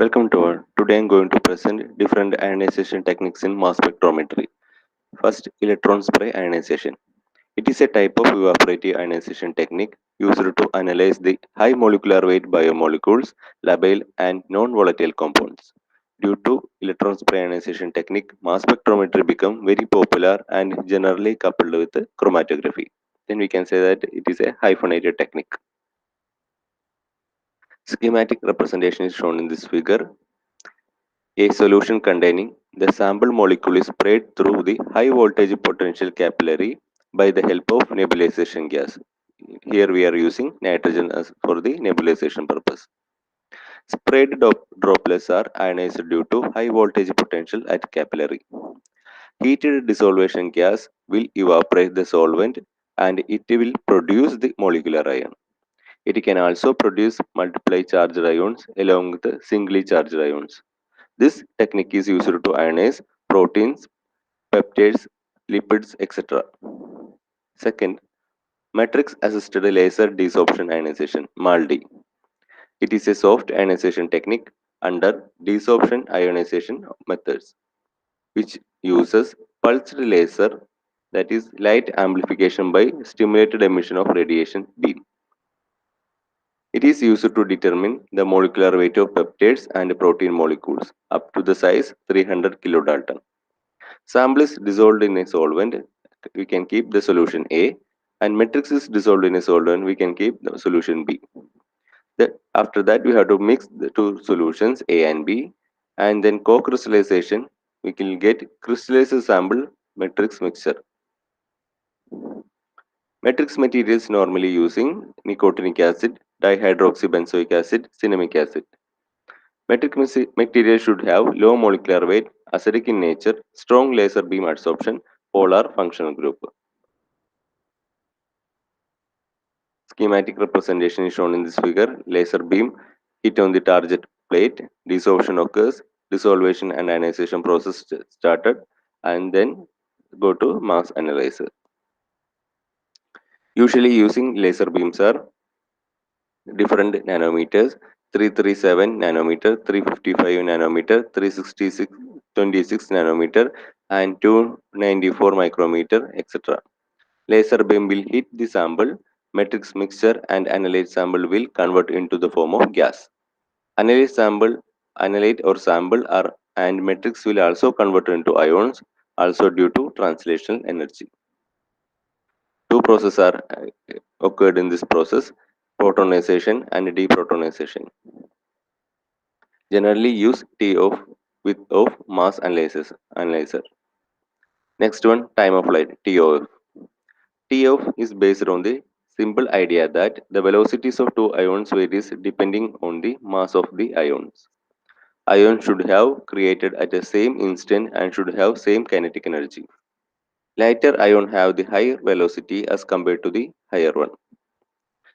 Welcome to all. Today I'm going to present different ionization techniques in mass spectrometry. First, electron spray ionization. It is a type of evaporative ionization technique used to analyze the high molecular weight biomolecules, labile, and non-volatile compounds. Due to electron spray ionization technique, mass spectrometry become very popular and generally coupled with chromatography. Then we can say that it is a hyphenated technique. Schematic representation is shown in this figure. A solution containing the sample molecule is sprayed through the high voltage potential capillary by the help of nebulization gas. Here we are using nitrogen as for the nebulization purpose. Sprayed droplets are ionized due to high voltage potential at capillary. Heated dissolution gas will evaporate the solvent and it will produce the molecular ion. It can also produce multiply charged ions along with singly charged ions. This technique is used to ionize proteins, peptides, lipids, etc. Second, matrix assisted laser desorption ionization (MALDI). It is a soft ionization technique under desorption ionization methods, which uses pulsed laser, that is light amplification by stimulated emission of radiation beam. It is used to determine the molecular weight of peptides and protein molecules up to the size 300 kilodalton. Sample is dissolved in a solvent, we can keep the solution A, and matrix is dissolved in a solvent, we can keep the solution B. After that, we have to mix the two solutions A and B, and then co-crystallization, we can get crystallized sample matrix mixture. Matrix materials normally using nicotinic acid, dihydroxybenzoic acid, cinnamic acid. Matrix material should have low molecular weight, acidic in nature, strong laser beam absorption, polar functional group. Schematic representation is shown in this figure. Laser beam hit on the target plate, dissolution occurs, dissolution and ionization process started, and then go to mass analyzer. Usually using laser beams are different nanometers: 337 nanometer, 355 nanometer, 366 26 nanometer, and 294 micrometer, etc. Laser beam will hit the sample, matrix mixture and analyte sample will convert into the form of gas. Analyte sample, analyte or sample are and matrix will also convert into ions, also due to translational energy. Two processes are occurred in this process: protonization and deprotonization. Generally use T of with of mass analyzer. Next one, time of flight, TOF. TOF is based on the simple idea that the velocities of two ions varies depending on the mass of the ions. Ions should have created at the same instant and should have same kinetic energy. Lighter ions have the higher velocity as compared to the higher one.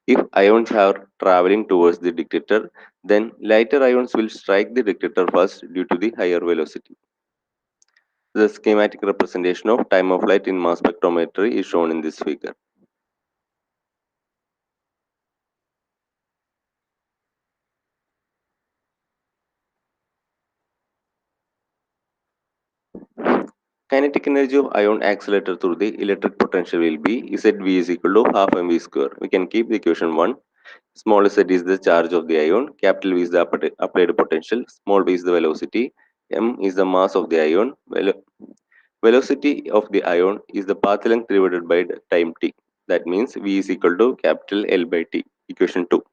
If ions are traveling towards the detector, then lighter ions will strike the detector first due to the higher velocity. The schematic representation of time of flight in mass spectrometry is shown in this figure. Kinetic energy of ion accelerator through the electric potential will be ZV is equal to half mv square. We can keep the equation 1. Small z is the charge of the ion, capital V is the applied potential, small v is the velocity, m is the mass of the ion. Velocity of the ion is the path length divided by the time t. That means v is equal to capital L by t, equation 2.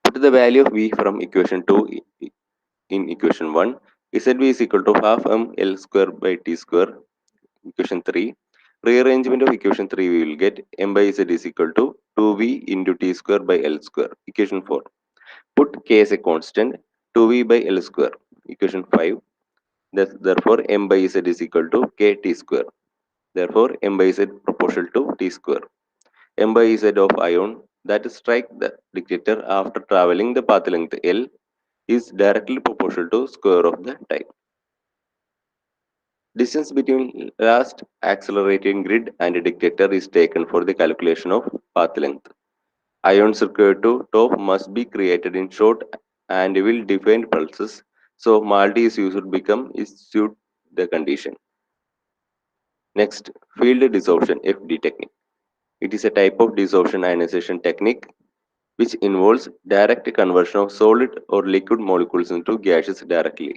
Put the value of v from equation 2 in equation 1. ZV is equal to half m L square by t square, equation 3. Rearrangement of equation 3 we will get m by z is equal to 2v into t square by L square, equation 4. Put k as a constant, 2v by L square, equation 5. Therefore m by z is equal to kt square. Therefore m by z proportional to t square. M by z of ion that strike the detector after traveling the path length L is directly proportional to square of the time. Distance between last accelerating grid and detector is taken for the calculation of path length. Ions required to top must be created in short and will define pulses. So MALDI is used to become is suit the condition. Next, field desorption FD technique. It is a type of desorption ionization technique which involves direct conversion of solid or liquid molecules into gases directly.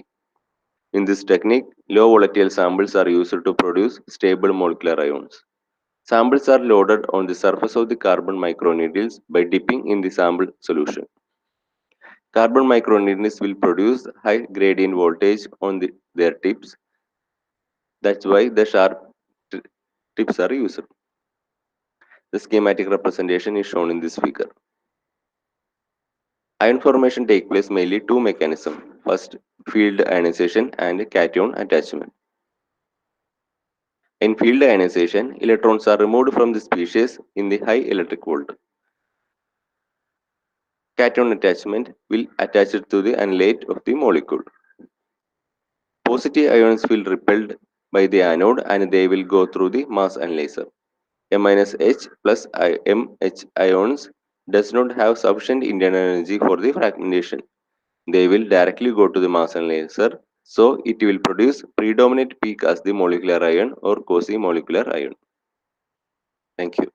In this technique, low volatile samples are used to produce stable molecular ions. Samples are loaded on the surface of the carbon microneedles by dipping in the sample solution. Carbon microneedles will produce high gradient voltage on their tips. That's why the sharp t- tips are used. The schematic representation is shown in this figure. Ion formation takes place mainly two mechanisms. First, field ionization and cation attachment. In field ionization, electrons are removed from the species in the high electric volt. Cation attachment will attach it to the analyte of the molecule. Positive ions will repelled by the anode and they will go through the mass analyzer. M-H plus MH ions does not have sufficient internal energy for the fragmentation. They will directly go to the mass analyzer, so it will produce predominant peak as the molecular ion or quasi-molecular ion. Thank you.